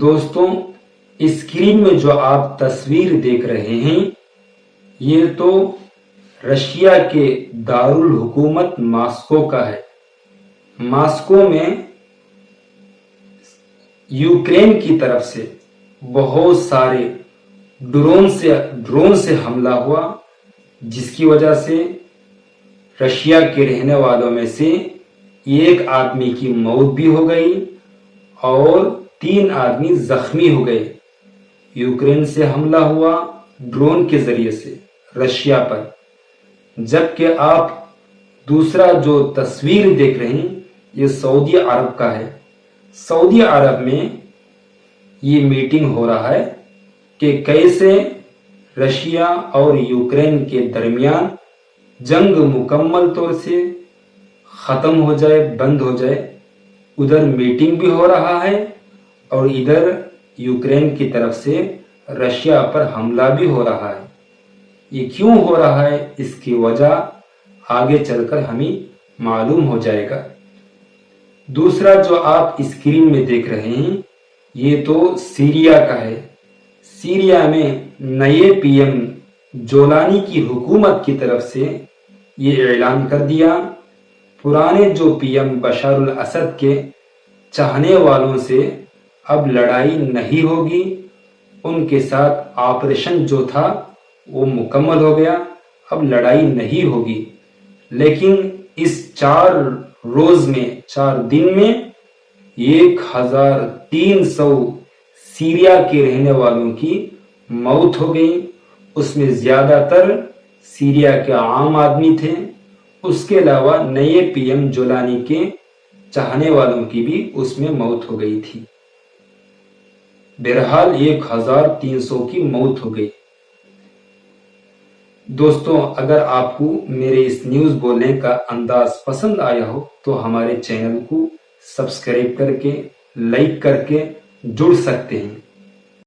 دوستوں اسکرین میں جو آپ تصویر دیکھ رہے ہیں یہ تو رشیا کے دارالحکومت ماسکو کا ہے۔ ماسکو میں یوکرین کی طرف سے بہت سارے ڈرون سے حملہ ہوا، جس کی وجہ سے رشیا کے رہنے والوں میں سے ایک آدمی کی موت بھی ہو گئی اور 3 آدمی زخمی ہو گئے۔ یوکرین سے حملہ ہوا ڈرون کے ذریعے سے رشیا پر، جبکہ آپ دوسرا جو تصویر دیکھ رہے ہیں یہ سعودی عرب کا ہے۔ سعودی عرب میں یہ میٹنگ ہو رہا ہے کہ کیسے رشیا اور یوکرین کے درمیان جنگ مکمل طور سے ختم ہو جائے، بند ہو جائے۔ ادھر میٹنگ بھی ہو رہا ہے اور ادھر یوکرین کی طرف سے رشیا پر حملہ بھی ہو رہا ہے۔ یہ کیوں ہو رہا ہے اس کی وجہ آگے چل کر ہمیں معلوم ہو جائے گا۔ دوسرا جو آپ اسکرین میں دیکھ رہے ہیں یہ تو سیریا کا ہے۔ سیریا میں نئے پی ایم جولانی کی حکومت کی طرف سے یہ اعلان کر دیا پرانے جو پی ایم بشار الاسد کے چاہنے والوں سے اب لڑائی نہیں ہوگی، ان کے ساتھ آپریشن جو تھا وہ مکمل ہو گیا، اب لڑائی نہیں ہوگی۔ لیکن اس 4 روز میں 4 دن میں 1300 سیریا کے رہنے والوں کی موت ہو گئی، اس میں زیادہ تر سیریا کے عام آدمی تھے، اس کے علاوہ نئے پی ایم جولانی کے چاہنے والوں کی بھی اس میں موت ہو گئی تھی۔ بہرحال 1300 کی موت ہو گئی۔ دوستوں اگر آپ کو میرے اس نیوز بولنے کا انداز پسند آیا ہو تو ہمارے چینل کو سبسکرائب کر کے لائک کر کے جڑ سکتے ہیں۔